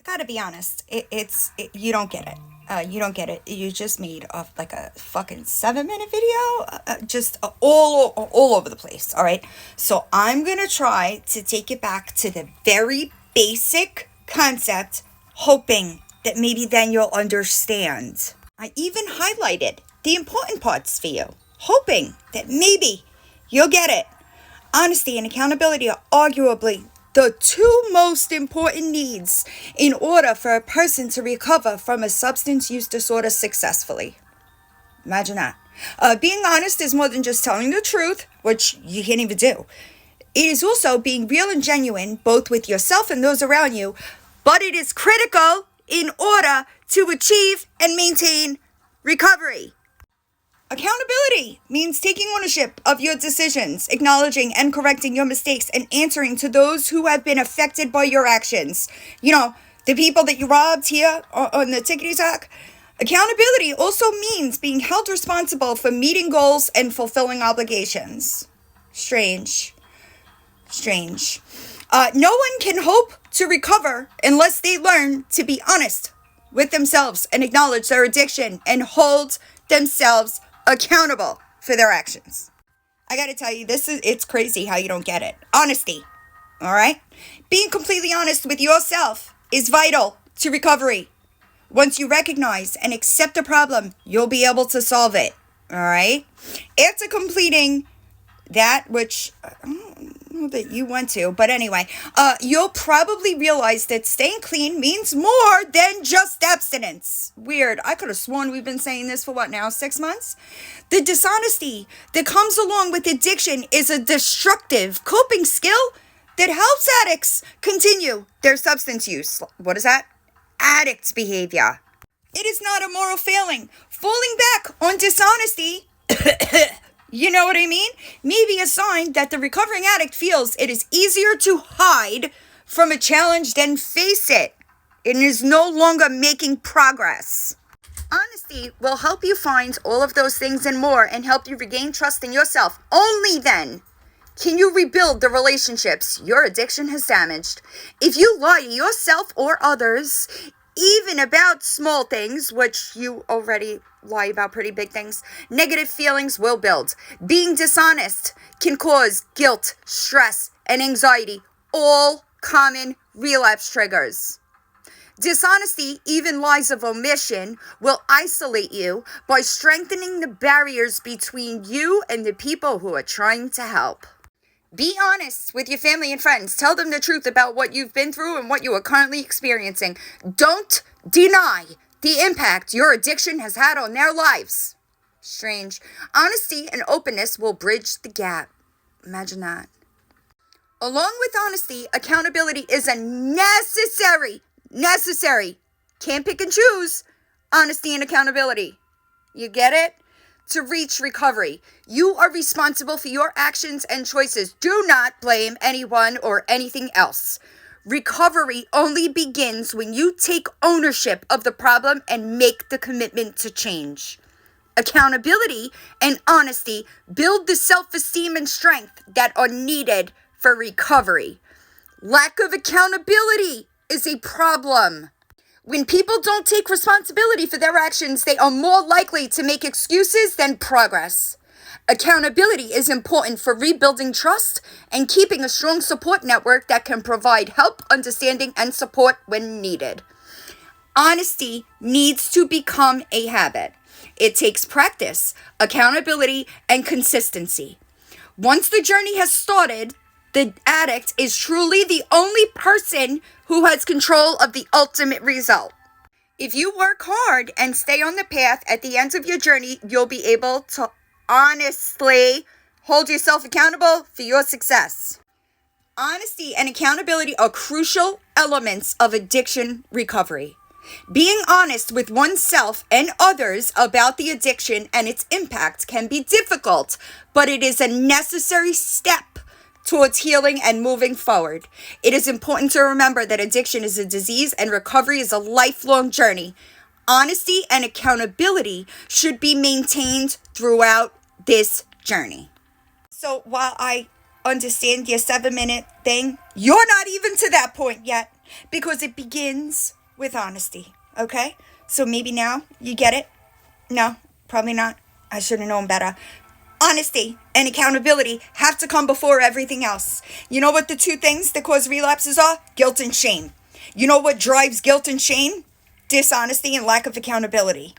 Gotta be honest, you don't get it. You don't get it. You just made like a fucking 7-minute video, just all over the place. All right. So I'm gonna try to take it back to the very basic concept, hoping that maybe then you'll understand. I even highlighted the important parts for you, hoping that maybe you'll get it. Honesty and accountability are arguably the two most important needs in order for a person to recover from a substance use disorder successfully. Imagine that. Being honest is more than just telling the truth, which you can't even do. It is also being real and genuine, both with yourself and those around you, but it is critical in order to achieve and maintain recovery. Accountability means taking ownership of your decisions, acknowledging and correcting your mistakes, and answering to those who have been affected by your actions. You know, the people that you robbed here on the tickety talk. Accountability also means being held responsible for meeting goals and fulfilling obligations. Strange. No one can hope to recover unless they learn to be honest with themselves and acknowledge their addiction and hold themselves accountable for their actions. I gotta tell you, it's crazy how you don't get it. Honesty, all right? Being completely honest with yourself is vital to recovery. Once you recognize and accept a problem, you'll be able to solve it, all right? After completing that, which I don't know that you went to, but anyway, you'll probably realize that staying clean means more than just abstinence. Weird. I could have sworn we've been saying this for 6 months? The dishonesty that comes along with addiction is a destructive coping skill that helps addicts continue their substance use. What is that? Addict behavior. It is not a moral failing. Falling back on dishonesty you know what I mean? Maybe a sign that the recovering addict feels it is easier to hide from a challenge than face it and is no longer making progress. Honesty will help you find all of those things and more and help you regain trust in yourself. Only then can you rebuild the relationships your addiction has damaged. If you lie to yourself or others, even about small things, which you already lie about pretty big things, negative feelings will build. Being dishonest can cause guilt, stress, and anxiety, all common relapse triggers. Dishonesty, even lies of omission, will isolate you by strengthening the barriers between you and the people who are trying to help. Be honest with your family and friends. Tell them the truth about what you've been through and what you are currently experiencing. Don't deny the impact your addiction has had on their lives. Strange. Honesty and openness will bridge the gap. Imagine that. Along with honesty, accountability is a necessary. Can't pick and choose honesty and accountability. You get it? To reach recovery, you are responsible for your actions and choices. Do not blame anyone or anything else. Recovery only begins when you take ownership of the problem and make the commitment to change. Accountability and honesty build the self-esteem and strength that are needed for recovery. Lack of accountability is a problem. When people don't take responsibility for their actions, they are more likely to make excuses than progress. Accountability is important for rebuilding trust and keeping a strong support network that can provide help, understanding, and support when needed. Honesty needs to become a habit. It takes practice, accountability, and consistency. Once the journey has started, the addict is truly the only person who has control of the ultimate result. If you work hard and stay on the path, at the end of your journey, you'll be able to honestly hold yourself accountable for your success. Honesty and accountability are crucial elements of addiction recovery. Being honest with oneself and others about the addiction and its impact can be difficult, but it is a necessary step towards healing and moving forward. It is important to remember that addiction is a disease and recovery is a lifelong journey. Honesty and accountability should be maintained throughout this journey. So while I understand your 7-minute thing, you're not even to that point yet, because it begins with honesty, okay? So maybe now you get it. No, probably not. I should have known better. Honesty and accountability have to come before everything else. You know what the two things that cause relapses are? Guilt and shame. You know what drives guilt and shame? Dishonesty and lack of accountability.